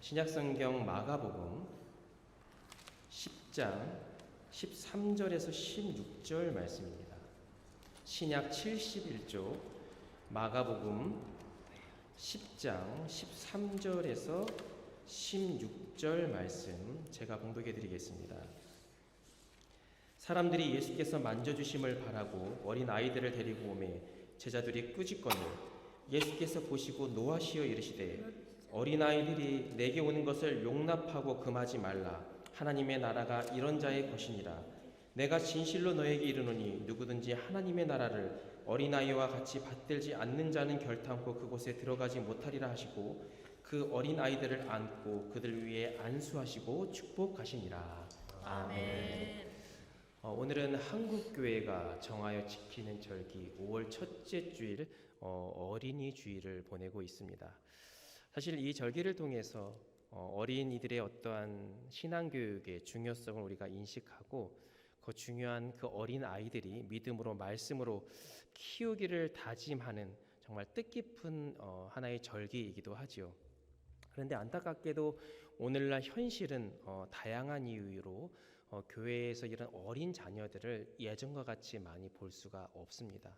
신약성경 마가복음 10장 13절에서 16절 말씀입니다. 신약 71조 마가복음 10장 13절에서 16절 말씀 제가 봉독해 드리겠습니다. 사람들이 예수께서 만져주심을 바라고 어린 아이들을 데리고 오매 제자들이 꾸짖거늘 예수께서 보시고 노하시어 이르시되 어린아이들이 내게 오는 것을 용납하고 금하지 말라. 하나님의 나라가 이런 자의 것이니라. 내가 진실로 너에게 이르노니 누구든지 하나님의 나라를 어린아이와 같이 받들지 않는 자는 결탄코 그곳에 들어가지 못하리라 하시고 그 어린아이들을 안고 그들 위에 안수하시고 축복하시니라. 아멘. 오늘은 한국교회가 정하여 지키는 절기 5월 첫째 주일 어린이 주일을 보내고 있습니다. 사실 이 절기를 통해서 어린이들의 어떠한 신앙교육의 중요성을 우리가 인식하고 그 중요한 그 어린 아이들이 믿음으로 말씀으로 키우기를 다짐하는 정말 뜻깊은 하나의 절기이기도 하지요. 그런데 안타깝게도 오늘날 현실은 다양한 이유로 교회에서 이런 어린 자녀들을 예전과 같이 많이 볼 수가 없습니다.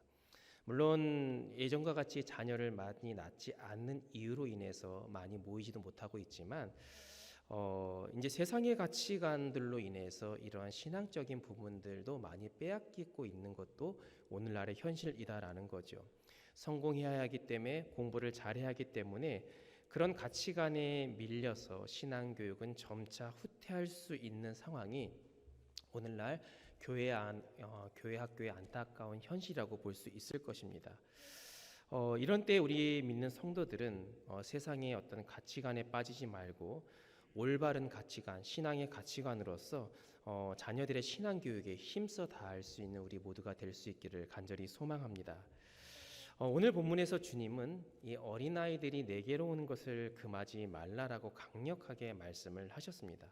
물론 예전과 같이 자녀를 많이 낳지 않는 이유로 인해서 많이 모이지도 못하고 있지만 이제 세상의 가치관들로 인해서 이러한 신앙적인 부분들도 많이 빼앗기고 있는 것도 오늘날의 현실이다라는 거죠. 성공해야 하기 때문에 공부를 잘해야 하기 때문에 그런 가치관에 밀려서 신앙교육은 점차 후퇴할 수 있는 상황이 오늘날 교회 학교의 안타까운 현실이라고 볼 수 있을 것입니다. 이런 때 우리 믿는 성도들은 세상의 어떤 가치관에 빠지지 말고 올바른 가치관, 신앙의 가치관으로서 자녀들의 신앙 교육에 힘써 다할 수 있는 우리 모두가 될 수 있기를 간절히 소망합니다. 오늘 본문에서 주님은 이 어린아이들이 내게로 오는 것을 금하지 말라라고 강력하게 말씀을 하셨습니다.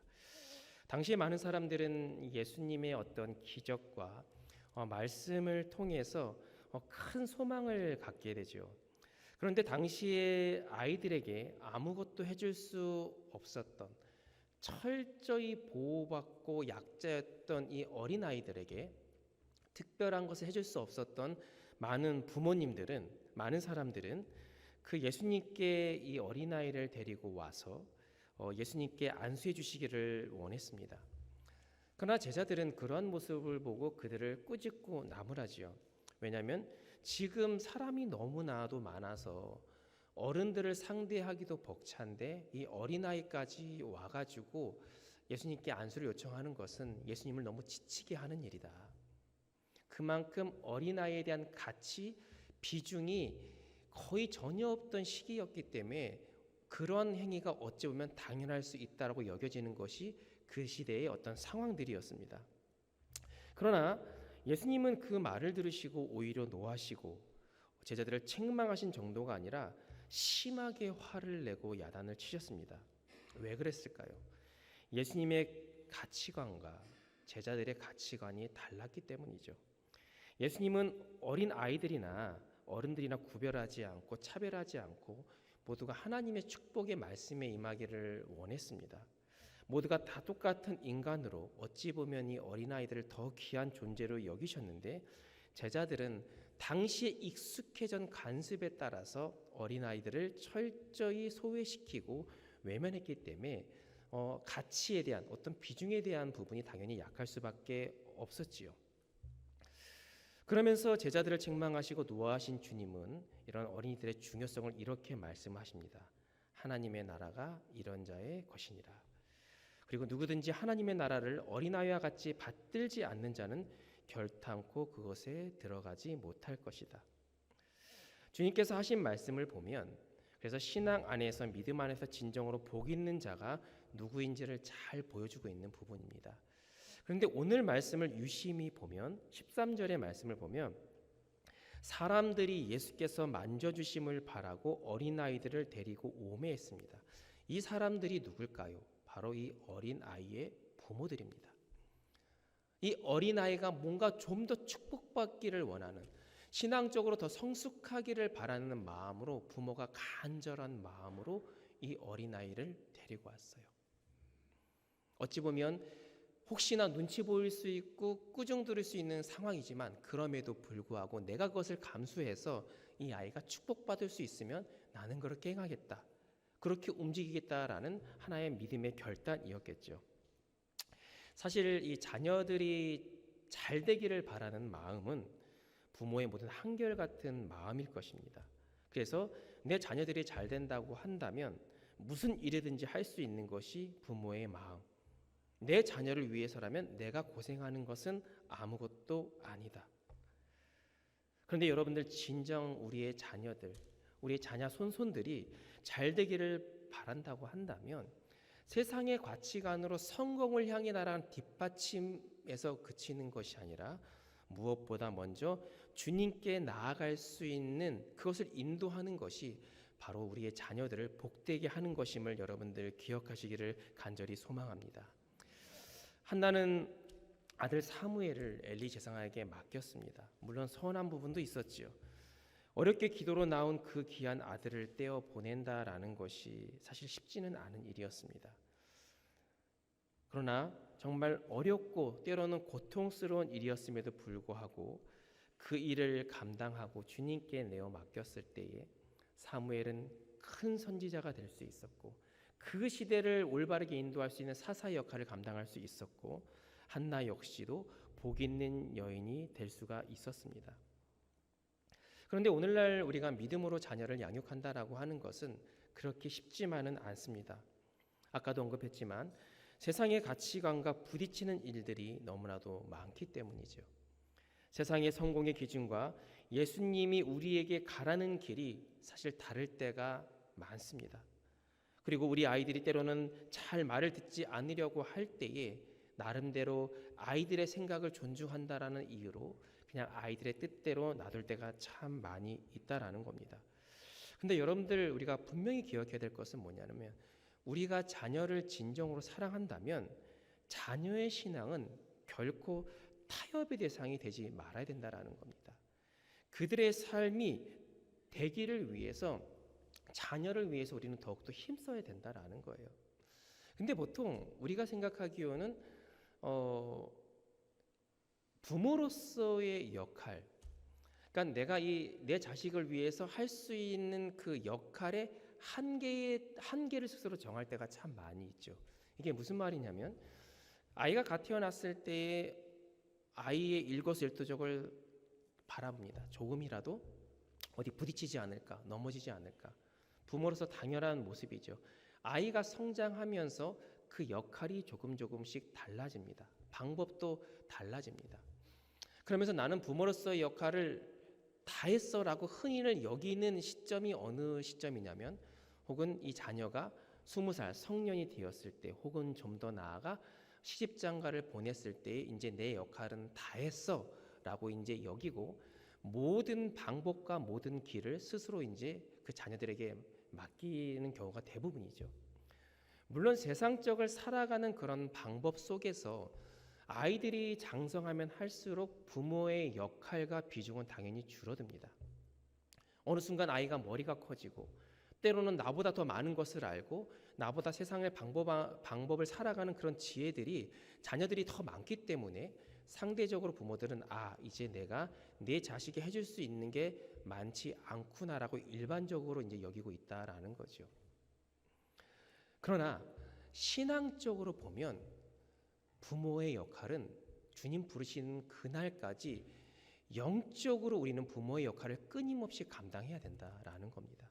당시에 많은 사람들은 예수님의 어떤 기적과 말씀을 통해서 큰 소망을 갖게 되죠. 그런데 당시에 아이들에게 아무것도 해줄 수 없었던 철저히 보호받고 약자였던 이 어린아이들에게 특별한 것을 해줄 수 없었던 많은 부모님들은, 많은 사람들은 그 예수님께 이 어린아이를 데리고 와서 예수님께 안수해 주시기를 원했습니다. 그러나 제자들은 그러한 모습을 보고 그들을 꾸짖고 나무라지요. 왜냐하면 지금 사람이 너무나도 많아서 어른들을 상대하기도 벅찬데 이 어린아이까지 와가지고 예수님께 안수를 요청하는 것은 예수님을 너무 지치게 하는 일이다. 그만큼 어린아이에 대한 가치, 비중이 거의 전혀 없던 시기였기 때문에 그런 행위가 어찌 보면 당연할 수 있다라고 여겨지는 것이 그 시대의 어떤 상황들이었습니다. 그러나 예수님은 그 말을 들으시고 오히려 노하시고 제자들을 책망하신 정도가 아니라 심하게 화를 내고 야단을 치셨습니다. 왜 그랬을까요? 예수님의 가치관과 제자들의 가치관이 달랐기 때문이죠. 예수님은 어린 아이들이나 어른들이나 구별하지 않고 차별하지 않고 모두가 하나님의 축복의 말씀에 임하기를 원했습니다. 모두가 다 똑같은 인간으로 어찌 보면 이 어린아이들을 더 귀한 존재로 여기셨는데 제자들은 당시에 익숙해진 관습에 따라서 어린아이들을 철저히 소외시키고 외면했기 때문에 가치에 대한 어떤 비중에 대한 부분이 당연히 약할 수밖에 없었지요. 그러면서 제자들을 책망하시고 노하신 주님은 이런 어린이들의 중요성을 이렇게 말씀하십니다. 하나님의 나라가 이런 자의 것이니라. 그리고 누구든지 하나님의 나라를 어린아이와 같이 받들지 않는 자는 결탄코 그것에 들어가지 못할 것이다. 주님께서 하신 말씀을 보면 그래서 신앙 안에서 믿음 안에서 진정으로 복 있는 자가 누구인지를 잘 보여주고 있는 부분입니다. 그런데 오늘 말씀을 유심히 보면 13절의 말씀을 보면 사람들이 예수께서 만져주심을 바라고 어린아이들을 데리고 오매 했습니다. 이 사람들이 누굴까요? 바로 이 어린아이의 부모들입니다. 이 어린아이가 뭔가 좀 더 축복받기를 원하는 신앙적으로 더 성숙하기를 바라는 마음으로 부모가 간절한 마음으로 이 어린아이를 데리고 왔어요. 어찌 보면 혹시나 눈치 보일 수 있고 꾸중 들을 수 있는 상황이지만 그럼에도 불구하고 내가 그것을 감수해서 이 아이가 축복받을 수 있으면 나는 그렇게 행하겠다. 그렇게 움직이겠다라는 하나의 믿음의 결단이었겠죠. 사실 이 자녀들이 잘 되기를 바라는 마음은 부모의 모든 한결같은 마음일 것입니다. 그래서 내 자녀들이 잘 된다고 한다면 무슨 일이든지 할 수 있는 것이 부모의 마음. 내 자녀를 위해서라면 내가 고생하는 것은 아무것도 아니다. 그런데 여러분들 진정 우리의 자녀들, 우리의 자녀 손손들이 잘 되기를 바란다고 한다면 세상의 가치관으로 성공을 향해 나아가는 뒷받침에서 그치는 것이 아니라 무엇보다 먼저 주님께 나아갈 수 있는 그것을 인도하는 것이 바로 우리의 자녀들을 복되게 하는 것임을 여러분들 기억하시기를 간절히 소망합니다. 한나는 아들 사무엘을 엘리 제사장에게 맡겼습니다. 물론 서운한 부분도 있었지요. 어렵게 기도로 나온 그 귀한 아들을 떼어 보낸다라는 것이 사실 쉽지는 않은 일이었습니다. 그러나 정말 어렵고 때로는 고통스러운 일이었음에도 불구하고 그 일을 감당하고 주님께 내어 맡겼을 때에 사무엘은 큰 선지자가 될 수 있었고 그 시대를 올바르게 인도할 수 있는 사사의 역할을 감당할 수 있었고 한나 역시도 복 있는 여인이 될 수가 있었습니다. 그런데 오늘날 우리가 믿음으로 자녀를 양육한다라고 하는 것은 그렇게 쉽지만은 않습니다. 아까도 언급했지만 세상의 가치관과 부딪히는 일들이 너무나도 많기 때문이죠. 세상의 성공의 기준과 예수님이 우리에게 가라는 길이 사실 다를 때가 많습니다. 그리고 우리 아이들이 때로는 잘 말을 듣지 않으려고 할 때에 나름대로 아이들의 생각을 존중한다라는 이유로 그냥 아이들의 뜻대로 놔둘 때가 참 많이 있다라는 겁니다. 근데 여러분들 우리가 분명히 기억해야 될 것은 뭐냐면 우리가 자녀를 진정으로 사랑한다면 자녀의 신앙은 결코 타협의 대상이 되지 말아야 된다라는 겁니다. 그들의 삶이 되기를 위해서 자녀를 위해서 우리는 더욱더 힘써야 된다라는 거예요. 근데 보통 우리가 생각하기로는 부모로서의 역할, 그러니까 내가 내 자식을 위해서 할 수 있는 그 역할의 한계를 스스로 정할 때가 참 많이 있죠. 이게 무슨 말이냐면 아이가 갓 태어났을 때에 아이의 일거수일투족을 바라봅니다. 조금이라도 어디 부딪히지 않을까, 넘어지지 않을까. 부모로서 당연한 모습이죠. 아이가 성장하면서 그 역할이 조금씩 달라집니다. 방법도 달라집니다. 그러면서 나는 부모로서의 역할을 다 했어라고 흥인을 여기는 시점이 어느 시점이냐면 혹은 이 자녀가 20살 성년이 되었을 때 혹은 좀 더 나아가 시집장가를 보냈을 때 이제 내 역할은 다 했어라고 이제 여기고 모든 방법과 모든 길을 스스로 이제 그 자녀들에게 맡기는 경우가 대부분이죠. 물론 세상적을 살아가는 그런 방법 속에서 아이들이 장성하면 할수록 부모의 역할과 비중은 당연히 줄어듭니다. 어느 순간 아이가 머리가 커지고 때로는 나보다 더 많은 것을 알고 나보다 세상의 방법을 살아가는 그런 지혜들이 자녀들이 더 많기 때문에 상대적으로 부모들은 이제 내가 내 자식이 해줄 수 있는 게 많지 않구나라고 일반적으로 이제 여기고 있다라는 거죠. 그러나 신앙적으로 보면 부모의 역할은 주님 부르시는 그날까지 영적으로 우리는 부모의 역할을 끊임없이 감당해야 된다라는 겁니다.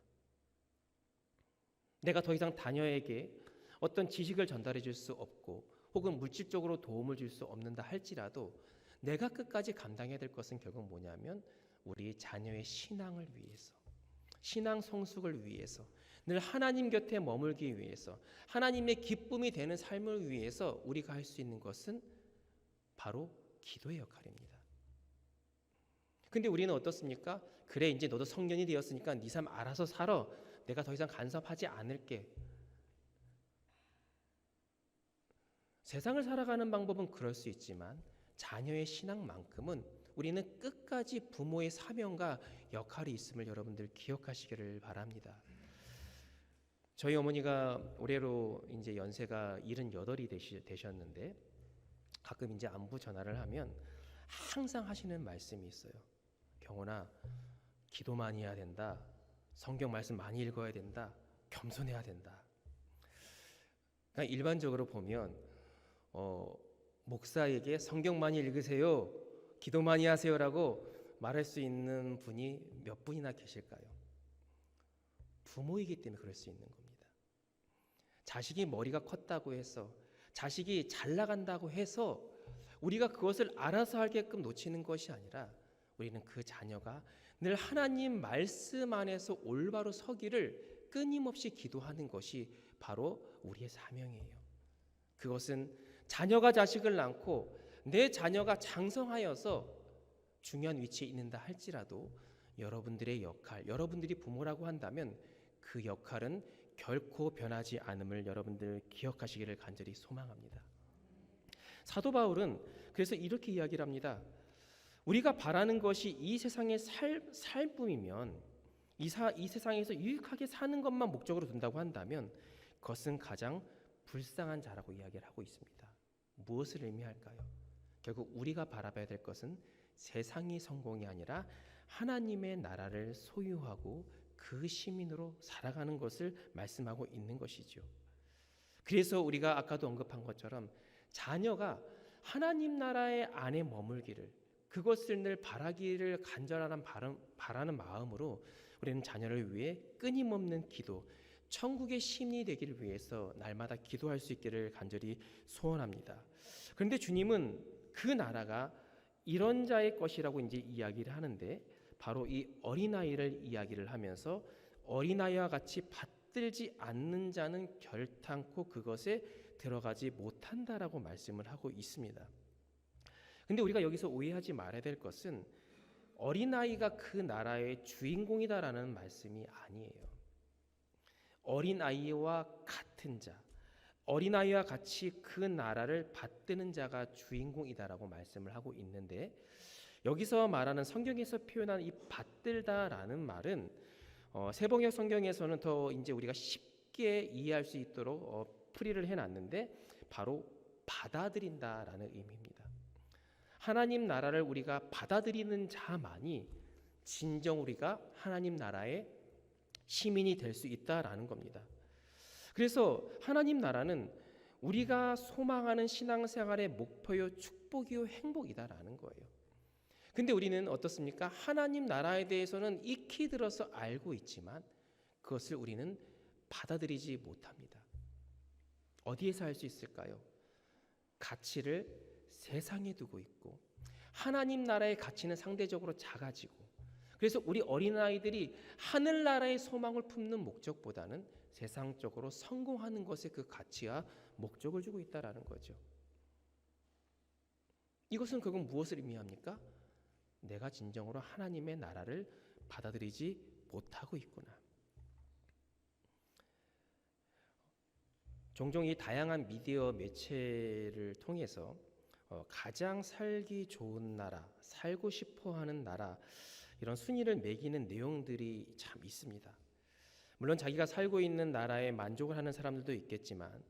내가 더 이상 자녀에게 어떤 지식을 전달해 줄 수 없고 혹은 물질적으로 도움을 줄 수 없는다 할지라도 내가 끝까지 감당해야 될 것은 결국 뭐냐면 우리 자녀의 신앙을 위해서, 신앙 성숙을 위해서, 늘 하나님 곁에 머물기 위해서, 하나님의 기쁨이 되는 삶을 위해서 우리가 할 수 있는 것은 바로 기도의 역할입니다. 근데 우리는 어떻습니까? 그래, 이제 너도 성년이 되었으니까 네 삶 알아서 살아. 내가 더 이상 간섭하지 않을게. 세상을 살아가는 방법은 그럴 수 있지만 자녀의 신앙만큼은 우리는 끝까지 부모의 사명과 역할이 있음을 여러분들 기억하시기를 바랍니다. 저희 어머니가 올해로 이제 연세가 78이 되셨는데 가끔 이제 안부 전화를 하면 항상 하시는 말씀이 있어요. 경훈아, 기도 많이 해야 된다. 성경 말씀 많이 읽어야 된다. 겸손해야 된다. 그러니까 일반적으로 보면 목사에게 성경 많이 읽으세요, 기도 많이 하세요라고 말할 수 있는 분이 몇 분이나 계실까요? 부모이기 때문에 그럴 수 있는 겁니다. 자식이 머리가 컸다고 해서, 자식이 잘 나간다고 해서 우리가 그것을 알아서 하게끔 놓치는 것이 아니라 우리는 그 자녀가 늘 하나님 말씀 안에서 올바로 서기를 끊임없이 기도하는 것이 바로 우리의 사명이에요. 그것은 자녀가 자식을 낳고 내 자녀가 장성하여서 중요한 위치에 있는다 할지라도 여러분들의 역할, 여러분들이 부모라고 한다면 그 역할은 결코 변하지 않음을 여러분들 기억하시기를 간절히 소망합니다. 사도 바울은 그래서 이렇게 이야기를 합니다. 우리가 바라는 것이 이 세상의 삶뿐이면, 이 세상에서 유익하게 사는 것만 목적으로 둔다고 한다면 그것은 가장 불쌍한 자라고 이야기를 하고 있습니다. 무엇을 의미할까요? 결국 우리가 바라봐야 될 것은 세상이 성공이 아니라 하나님의 나라를 소유하고 그 시민으로 살아가는 것을 말씀하고 있는 것이죠. 그래서 우리가 아까도 언급한 것처럼 자녀가 하나님 나라의 안에 머물기를, 그것을 늘 바라기를 간절한 바라는 마음으로 우리는 자녀를 위해 끊임없는 기도, 천국의 시민이 되기를 위해서 날마다 기도할 수 있기를 간절히 소원합니다. 그런데 주님은 그 나라가 이런 자의 것이라고 이제 이야기를 하는데, 바로 이 어린아이를 이야기를 하면서 어린아이와 같이 받들지 않는 자는 결탄코 그것에 들어가지 못한다라고 말씀을 하고 있습니다. 근데 우리가 여기서 오해하지 말아야 될 것은 어린아이가 그 나라의 주인공이다라는 말씀이 아니에요. 어린아이와 같은 자, 어린아이와 같이 그 나라를 받드는 자가 주인공이다라고 말씀을 하고 있는데, 여기서 말하는 성경에서 표현한 이 받들다라는 말은 세번역 성경에서는 더 이제 우리가 쉽게 이해할 수 있도록 풀이를 해놨는데 바로 받아들인다라는 의미입니다. 하나님 나라를 우리가 받아들이는 자만이 진정 우리가 하나님 나라의 시민이 될 수 있다라는 겁니다. 그래서 하나님 나라는 우리가 소망하는 신앙생활의 목표요, 축복이요, 행복이다라는 거예요. 근데 우리는 어떻습니까? 하나님 나라에 대해서는 익히 들어서 알고 있지만 그것을 우리는 받아들이지 못합니다. 어디에서 할 수 있을까요? 가치를 세상에 두고 있고 하나님 나라의 가치는 상대적으로 작아지고, 그래서 우리 어린아이들이 하늘나라의 소망을 품는 목적보다는 세상적으로 성공하는 것에 그 가치와 목적을 주고 있다라는 거죠. 이것은 그건 무엇을 의미합니까? 내가 진정으로 하나님의 나라를 받아들이지 못하고 있구나. 종종 이 다양한 미디어 매체를 통해서 가장 살기 좋은 나라, 살고 싶어하는 나라, 이런 순위를 매기는 내용들이 참 있습니다. 물론 자기가 살고 있는 나라에 만족을 하는 사람들도 있겠지만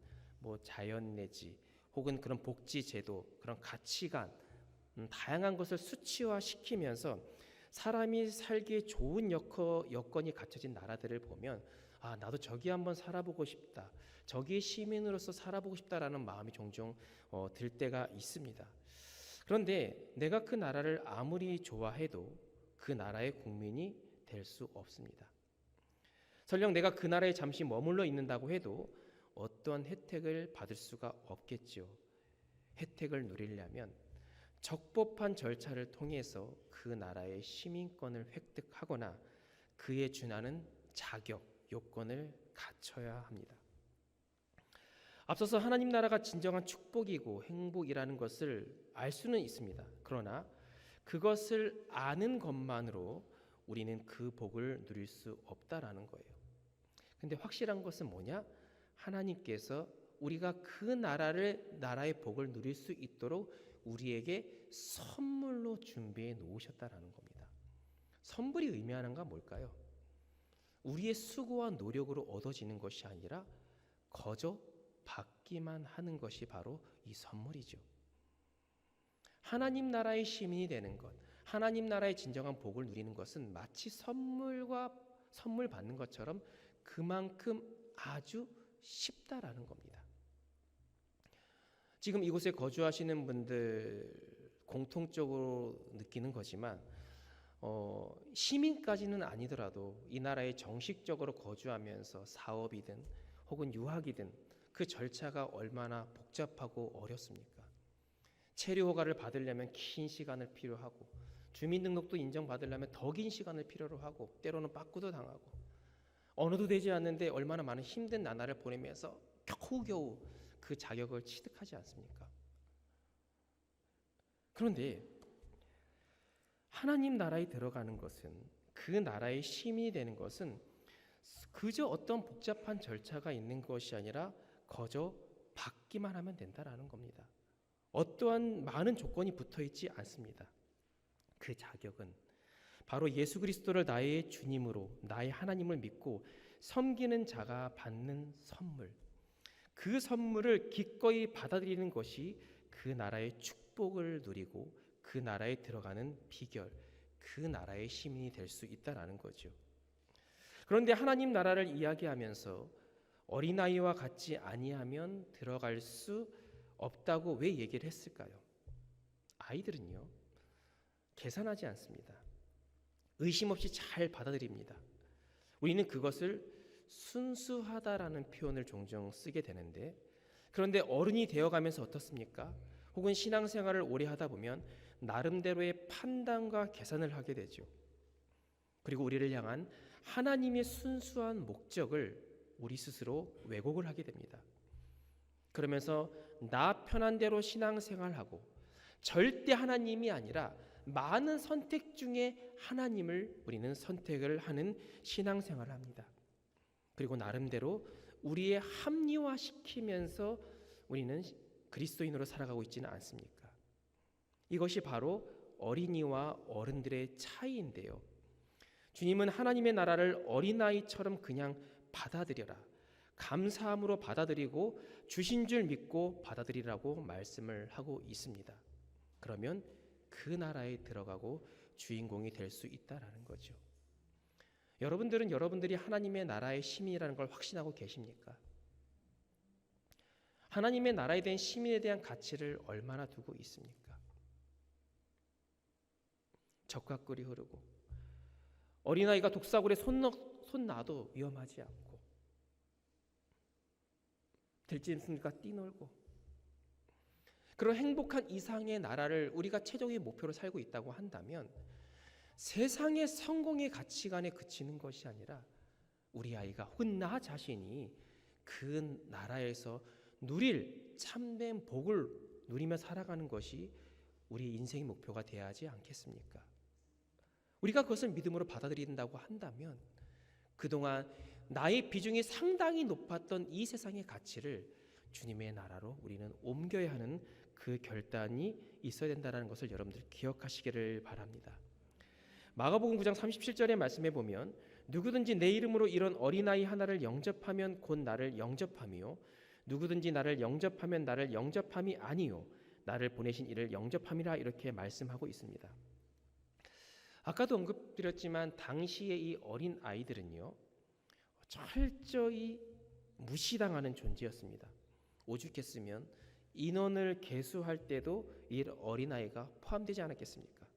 자연 내지 혹은 그런 복지 제도, 그런 가치관, 다양한 것을 수치화시키면서 사람이 살기에 좋은 여건이 갖춰진 나라들을 보면 나도 저기 한번 살아보고 싶다, 저기의 시민으로서 살아보고 싶다라는 마음이 종종 들 때가 있습니다. 그런데 내가 그 나라를 아무리 좋아해도 그 나라의 국민이 될 수 없습니다. 설령 내가 그 나라에 잠시 머물러 있는다고 해도 어떠한 혜택을 받을 수가 없겠죠. 혜택을 누리려면 적법한 절차를 통해서 그 나라의 시민권을 획득하거나 그에 준하는 자격, 요건을 갖춰야 합니다. 앞서서 하나님 나라가 진정한 축복이고 행복이라는 것을 알 수는 있습니다. 그러나 그것을 아는 것만으로 우리는 그 복을 누릴 수 없다라는 거예요. 근데 확실한 것은 뭐냐? 하나님께서 우리가 그 나라의 복을 누릴 수 있도록 우리에게 선물로 준비해 놓으셨다라는 겁니다. 선물이 의미하는 건 뭘까요? 우리의 수고와 노력으로 얻어지는 것이 아니라 거저 받기만 하는 것이 바로 이 선물이죠. 하나님 나라의 시민이 되는 것, 하나님 나라의 진정한 복을 누리는 것은 마치 선물 받는 것처럼 그만큼 아주 쉽다라는 겁니다. 지금 이곳에 거주하시는 분들 공통적으로 느끼는 거지만 시민까지는 아니더라도 이 나라에 정식적으로 거주하면서 사업이든 혹은 유학이든 그 절차가 얼마나 복잡하고 어렵습니까? 체류 허가를 받으려면 긴 시간을 필요하고 주민등록도 인정받으려면 더 긴 시간을 필요로 하고 때로는 빠꾸도 당하고 언어도 되지 않는데 얼마나 많은 힘든 나날을 보내면서 겨우겨우 그 자격을 취득하지 않습니까? 그런데 하나님 나라에 들어가는 것은, 그 나라의 시민이 되는 것은 그저 어떤 복잡한 절차가 있는 것이 아니라 거저 받기만 하면 된다라는 겁니다. 어떠한 많은 조건이 붙어 있지 않습니다. 그 자격은 바로 예수 그리스도를 나의 주님으로, 나의 하나님을 믿고 섬기는 자가 받는 선물, 그 선물을 기꺼이 받아들이는 것이 그 나라의 축복을 누리고 그 나라에 들어가는 비결, 그 나라의 시민이 될 수 있다라는 거죠. 그런데 하나님 나라를 이야기하면서 어린아이와 같지 아니하면 들어갈 수 없다고 왜 얘기를 했을까요? 아이들은요, 계산하지 않습니다. 의심 없이 잘 받아들입니다. 우리는 그것을 순수하다라는 표현을 종종 쓰게 되는데, 그런데 어른이 되어가면서 어떻습니까? 혹은 신앙생활을 오래 하다 보면 나름대로의 판단과 계산을 하게 되죠. 그리고 우리를 향한 하나님의 순수한 목적을 우리 스스로 왜곡을 하게 됩니다. 그러면서 나 편한 대로 신앙생활하고 절대 하나님이 아니라 많은 선택 중에 하나님을 우리는 선택을 하는 신앙생활을 합니다. 그리고 나름대로 우리의 합리화시키면서 우리는 그리스도인으로 살아가고 있지는 않습니까? 이것이 바로 어린이와 어른들의 차이인데요. 주님은 하나님의 나라를 어린아이처럼 그냥 받아들여라, 감사함으로 받아들이고 주신 줄 믿고 받아들이라고 말씀을 하고 있습니다. 그러면 그 나라에 들어가고 주인공이 될 수 있다라는 거죠. 여러분들은 여러분들이 하나님의 나라의 시민이라는 걸 확신하고 계십니까? 하나님의 나라에 대한 시민에 대한 가치를 얼마나 두고 있습니까? 적과 꿀이 흐르고 어린아이가 독사굴에 손 놔도 위험하지 않고 들짐승과 뛰놀고 그런 행복한 이상의 나라를 우리가 최종의 목표로 살고 있다고 한다면 세상의 성공의 가치관에 그치는 것이 아니라 우리 아이가 혹은 나 자신이 그 나라에서 누릴 참된 복을 누리며 살아가는 것이 우리의 인생의 목표가 되어야 하지 않겠습니까? 우리가 그것을 믿음으로 받아들인다고 한다면 그동안 나의 비중이 상당히 높았던 이 세상의 가치를 주님의 나라로 우리는 옮겨야 하는 그 결단이 있어야 된다는 것을 여러분들 기억하시기를 바랍니다. 마가복음 9장 37절의 말씀에 보면 누구든지 내 이름으로 이런 어린아이 하나를 영접하면 곧 나를 영접함이요 누구든지 나를 영접하면 나를 영접함이 아니요 나를 보내신 이를 영접함이라 이렇게 말씀하고 있습니다. 아까도 언급드렸지만 당시의 이 어린 아이들은요 철저히 무시당하는 존재였습니다. 오죽했으면 인원을 계수할 때도 이 어린아이가 포함되지 않았겠습니까?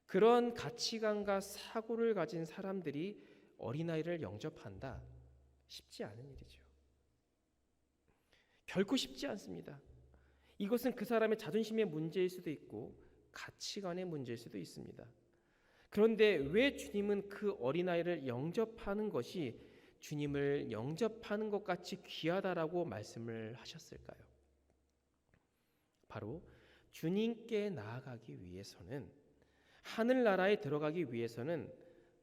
그런 가치관과 사고를 가진 사람들이 어린아이를 영접한다? 쉽지 않은 일이죠. 결코 쉽지 않습니다. 이것은 그 사람의 자존심의 문제일 수도 있고 가치관의 문제일 수도 있습니다. 그런데 왜 주님은 그 어린아이를 영접하는 것이 주님을 영접하는 것 같이 귀하다라고 말씀을 하셨을까요? 바로 주님께 나아가기 위해서는, 하늘나라에 들어가기 위해서는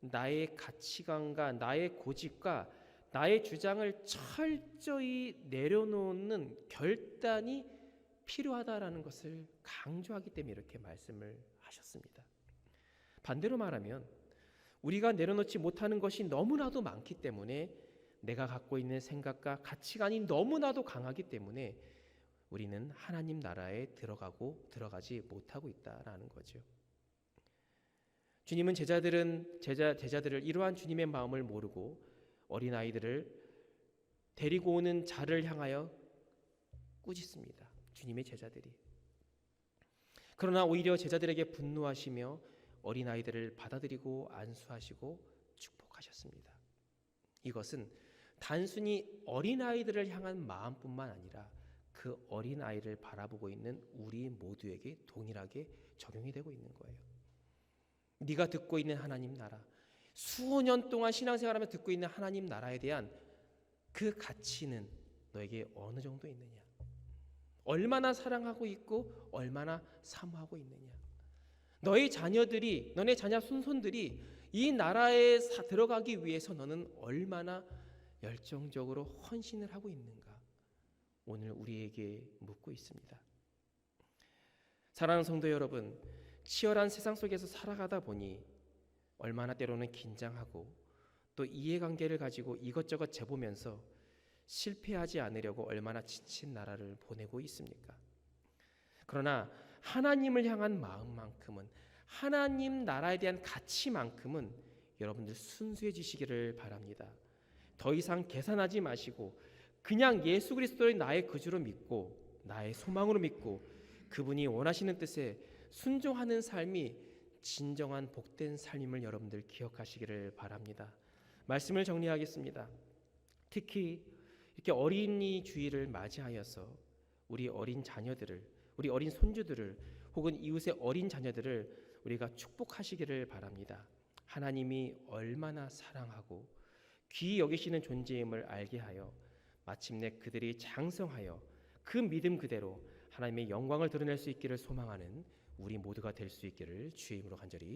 나의 가치관과 나의 고집과 나의 주장을 철저히 내려놓는 결단이 필요하다라는 것을 강조하기 때문에 이렇게 말씀을 하셨습니다. 반대로 말하면 우리가 내려놓지 못하는 것이 너무나도 많기 때문에, 내가 갖고 있는 생각과 가치관이 너무나도 강하기 때문에 우리는 하나님 나라에 들어가지 못하고 있다라는 거죠. 주님은 제자들을 이러한 주님의 마음을 모르고 어린아이들을 데리고 오는 자를 향하여 꾸짖습니다. 주님의 제자들이. 그러나 오히려 제자들에게 분노하시며 어린아이들을 받아들이고 안수하시고 축복하셨습니다. 이것은 단순히 어린아이들을 향한 마음뿐만 아니라 그 어린아이를 바라보고 있는 우리 모두에게 동일하게 적용이 되고 있는 거예요. 네가 듣고 있는 하나님 나라, 수년 동안 신앙생활하며 듣고 있는 하나님 나라에 대한 그 가치는 너에게 어느 정도 있느냐? 얼마나 사랑하고 있고 얼마나 사모하고 있느냐? 너의 자녀들이, 너네 자녀 손손들이 이 나라에 들어가기 위해서 너는 얼마나 열정적으로 헌신을 하고 있는가? 오늘 우리에게 묻고 있습니다. 사랑하는 성도 여러분, 치열한 세상 속에서 살아가다 보니 얼마나 때로는 긴장하고 또 이해관계를 가지고 이것저것 재보면서 실패하지 않으려고 얼마나 지친 나라를 보내고 있습니까? 그러나 하나님을 향한 마음만큼은, 하나님 나라에 대한 가치만큼은 여러분들 순수해지시기를 바랍니다. 더 이상 계산하지 마시고 그냥 예수 그리스도를 나의 구주로 믿고 나의 소망으로 믿고 그분이 원하시는 뜻에 순종하는 삶이 진정한 복된 삶임을 여러분들 기억하시기를 바랍니다. 말씀을 정리하겠습니다. 특히 이렇게 어린이 주일을 맞이하여서 우리 어린 자녀들을, 우리 어린 손주들을, 혹은 이웃의 어린 자녀들을 우리가 축복하시기를 바랍니다. 하나님이 얼마나 사랑하고 귀히 여기시는 존재임을 알게 하여 마침내 그들이 장성하여 그 믿음 그대로 하나님의 영광을 드러낼 수 있기를 소망하는 우리 모두가 될 수 있기를 주의 이름으로 간절히